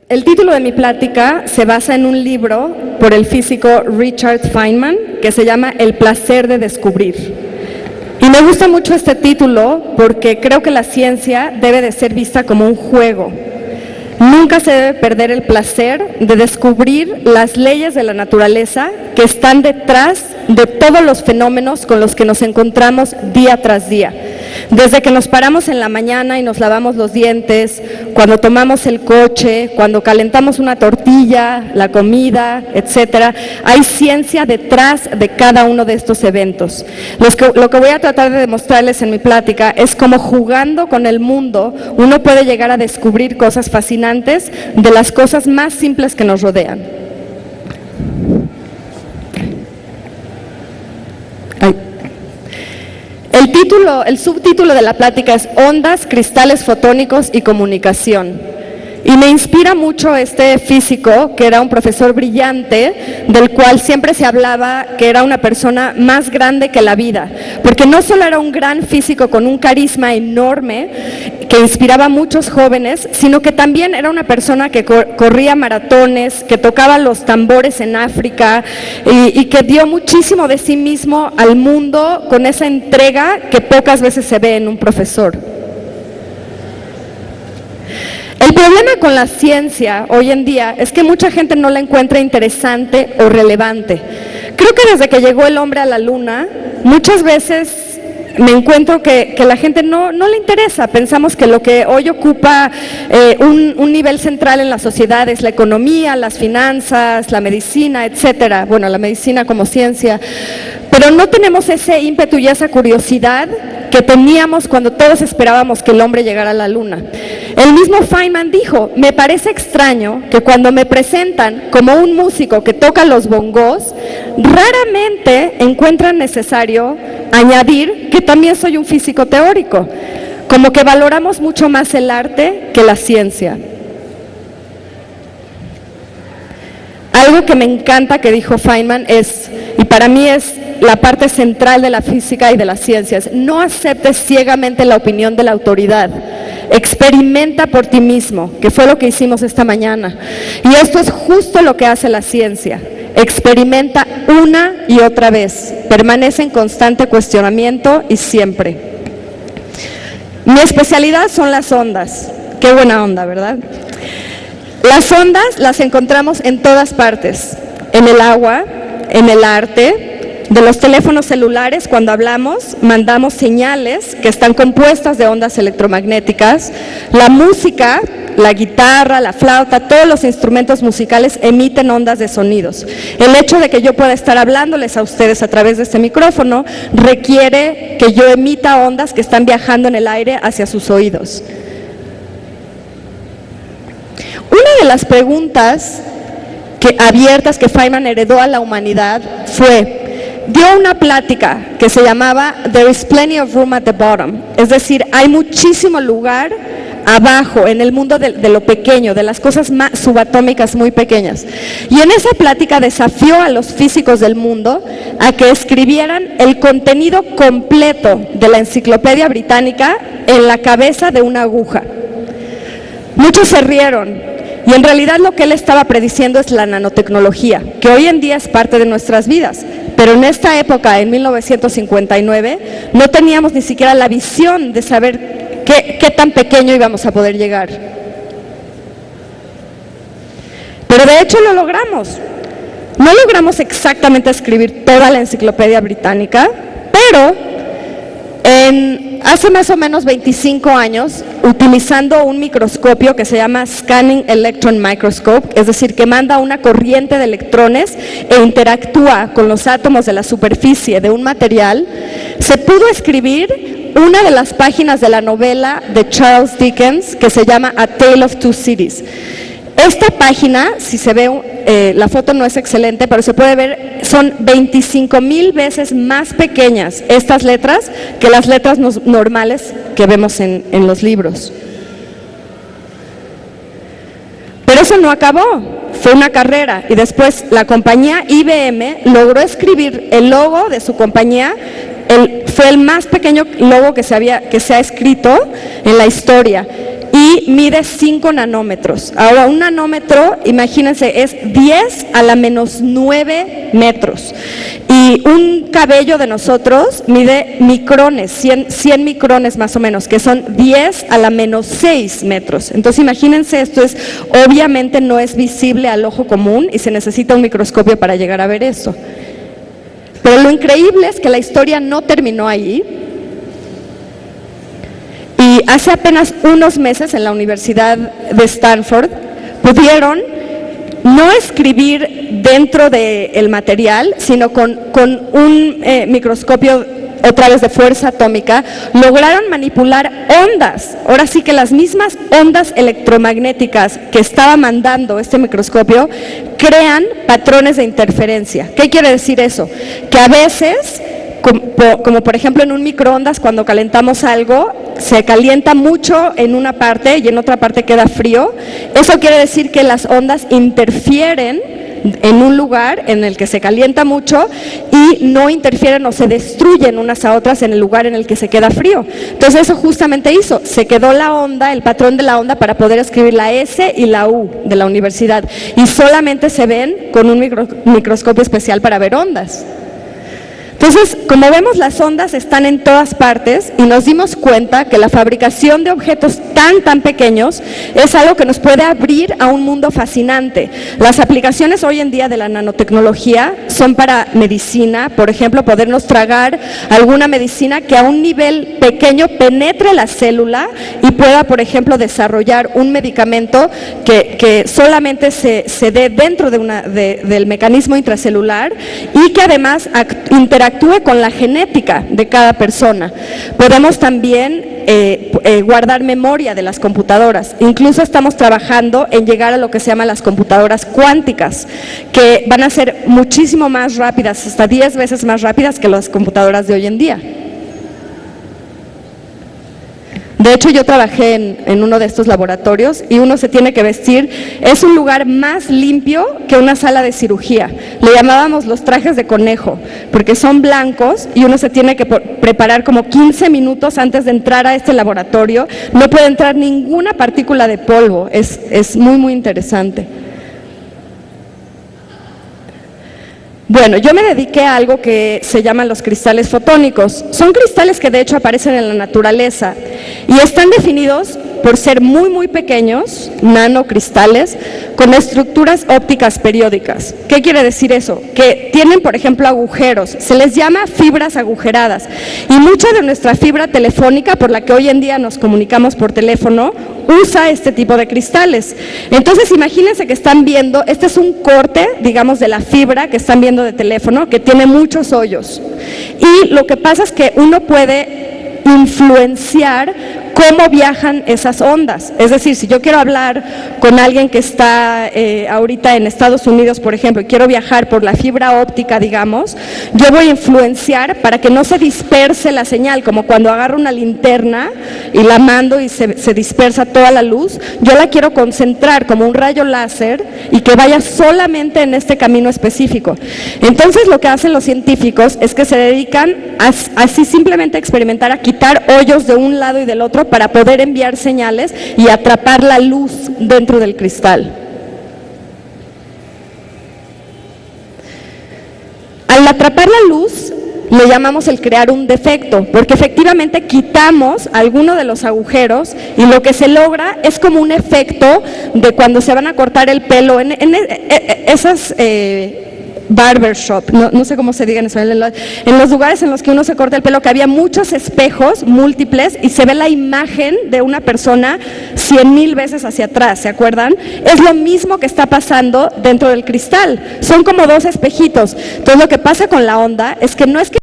El título de mi plática se basa en un libro por el físico Richard Feynman que se llama El placer de descubrir. Y me gusta mucho este título porque creo que la ciencia debe de ser vista como un juego. Nunca se debe perder el placer de descubrir las leyes de la naturaleza que están detrás de todos los fenómenos con los que nos encontramos día tras día. Desde que nos paramos en la mañana y nos lavamos los dientes, cuando tomamos el coche, cuando calentamos una tortilla, la comida, etcétera, hay ciencia detrás de cada uno de estos eventos. Lo que voy a tratar de demostrarles en mi plática es cómo jugando con el mundo uno puede llegar a descubrir cosas fascinantes de las cosas más simples que nos rodean. El subtítulo de la plática es Ondas, cristales fotónicos y comunicación. Y me inspira mucho este físico, que era un profesor brillante, del cual siempre se hablaba que era una persona más grande que la vida, porque no solo era un gran físico con un carisma enorme, que inspiraba a muchos jóvenes, sino que también era una persona que corría maratones, que tocaba los tambores en África y que dio muchísimo de sí mismo al mundo con esa entrega que pocas veces se ve en un profesor. El problema con la ciencia hoy en día es que mucha gente no la encuentra interesante o relevante. Creo que desde que llegó el hombre a la luna, muchas veces me encuentro que la gente no le interesa. Pensamos que lo que hoy ocupa un nivel central en la sociedad es la economía, las finanzas, la medicina, etcétera. Bueno, la medicina como ciencia, pero no tenemos ese ímpetu y esa curiosidad que teníamos cuando todos esperábamos que el hombre llegara a la luna. El mismo Feynman dijo, me parece extraño que cuando me presentan como un músico que toca los bongos, raramente encuentran necesario añadir que también soy un físico teórico, como que valoramos mucho más el arte que la ciencia. Algo que me encanta que dijo Feynman es, y para mí es la parte central de la física y de las ciencias, no aceptes ciegamente la opinión de la autoridad, experimenta por ti mismo, que fue lo que hicimos esta mañana. Y esto es justo lo que hace la ciencia, experimenta una y otra vez, permanece en constante cuestionamiento y siempre. Mi especialidad son las ondas, qué buena onda, ¿verdad? Las ondas las encontramos en todas partes, en el agua, en el arte, de los teléfonos celulares. Cuando hablamos, mandamos señales que están compuestas de ondas electromagnéticas. La música, la guitarra, la flauta, todos los instrumentos musicales emiten ondas de sonidos. El hecho de que yo pueda estar hablándoles a ustedes a través de este micrófono requiere que yo emita ondas que están viajando en el aire hacia sus oídos. Una de las preguntas abiertas que Feynman heredó a la humanidad dio una plática que se llamaba There is plenty of room at the bottom, es decir, hay muchísimo lugar abajo, en el mundo de lo pequeño, de las cosas más subatómicas muy pequeñas. Y en esa plática desafió a los físicos del mundo a que escribieran el contenido completo de la Enciclopedia Británica en la cabeza de una aguja. Muchos se rieron. Y en realidad lo que él estaba prediciendo es la nanotecnología, que hoy en día es parte de nuestras vidas. Pero en esta época, en 1959, no teníamos ni siquiera la visión de saber qué tan pequeño íbamos a poder llegar. Pero de hecho lo logramos. No logramos exactamente escribir toda la Enciclopedia Británica, pero hace más o menos 25 años, utilizando un microscopio que se llama Scanning Electron Microscope, es decir, que manda una corriente de electrones e interactúa con los átomos de la superficie de un material, se pudo escribir una de las páginas de la novela de Charles Dickens que se llama A Tale of Two Cities. Esta página, si se ve, la foto no es excelente, pero se puede ver, son 25,000 veces más pequeñas estas letras que las letras normales que vemos en los libros. Pero eso no acabó, fue una carrera y después la compañía IBM logró escribir el logo de su compañía, fue el más pequeño logo que se ha escrito en la historia. y mide 5 nanómetros. Ahora, un nanómetro, imagínense, es 10 a la menos 9 metros. Y un cabello de nosotros mide micrones, 100 micrones más o menos, que son 10 a la menos 6 metros. Entonces, imagínense, esto es, obviamente no es visible al ojo común y se necesita un microscopio para llegar a ver eso. Pero lo increíble es que la historia no terminó ahí. Y hace apenas unos meses en la Universidad de Stanford pudieron no escribir dentro del material, sino con un microscopio otra vez de fuerza atómica, lograron manipular ondas, ahora sí que las mismas ondas electromagnéticas que estaba mandando este microscopio crean patrones de interferencia. ¿Qué quiere decir eso? Que a veces, como por ejemplo en un microondas, cuando calentamos algo, se calienta mucho en una parte y en otra parte queda frío. Eso quiere decir que las ondas interfieren en un lugar en el que se calienta mucho y no interfieren o se destruyen unas a otras en el lugar en el que se queda frío. Entonces eso justamente hizo, se quedó la onda, el patrón de la onda para poder escribir la S y la U de la universidad y solamente se ven con un microscopio especial para ver ondas. Entonces, como vemos, las ondas están en todas partes y nos dimos cuenta que la fabricación de objetos tan pequeños es algo que nos puede abrir a un mundo fascinante. Las aplicaciones hoy en día de la nanotecnología son para medicina, por ejemplo, podernos tragar alguna medicina que a un nivel pequeño penetre la célula y pueda, por ejemplo, desarrollar un medicamento que solamente se dé dentro del mecanismo intracelular y que además interactúe con la genética de cada persona. Podemos también guardar memoria de las computadoras. Incluso estamos trabajando en llegar a lo que se llama las computadoras cuánticas, que van a ser muchísimo más rápidas, hasta 10 veces más rápidas que las computadoras de hoy en día. De hecho, yo trabajé en uno de estos laboratorios y uno se tiene que vestir, es un lugar más limpio que una sala de cirugía. Le llamábamos los trajes de conejo, porque son blancos y uno se tiene que preparar como 15 minutos antes de entrar a este laboratorio. No puede entrar ninguna partícula de polvo, es muy interesante. Bueno, yo me dediqué a algo que se llaman los cristales fotónicos. Son cristales que de hecho aparecen en la naturaleza y están definidos por ser muy pequeños, nanocristales, con estructuras ópticas periódicas. ¿Qué quiere decir eso? Que tienen, por ejemplo, agujeros, se les llama fibras agujeradas y mucha de nuestra fibra telefónica, por la que hoy en día nos comunicamos por teléfono, usa este tipo de cristales. Entonces, imagínense que están viendo, este es un corte, digamos, de la fibra que están viendo de teléfono, que tiene muchos hoyos. Y lo que pasa es que uno puede influenciar cómo viajan esas ondas. Es decir, si yo quiero hablar con alguien que está ahorita en Estados Unidos, por ejemplo, y quiero viajar por la fibra óptica, digamos, yo voy a influenciar para que no se disperse la señal, como cuando agarro una linterna y la mando y se dispersa toda la luz. Yo la quiero concentrar como un rayo láser y que vaya solamente en este camino específico. Entonces, lo que hacen los científicos es que se dedican así simplemente a experimentar, a quitar hoyos de un lado y del otro para poder enviar señales y atrapar la luz dentro del cristal. Al atrapar la luz, le llamamos el crear un defecto, porque efectivamente quitamos alguno de los agujeros y lo que se logra es como un efecto de cuando se van a cortar el pelo en esas barbershop, no sé cómo se diga en español, en los lugares en los que uno se corta el pelo, que había muchos espejos múltiples y se ve la imagen de una persona 100,000 veces hacia atrás, ¿se acuerdan? Es lo mismo que está pasando dentro del cristal, son como dos espejitos. Entonces lo que pasa con la onda es que no es que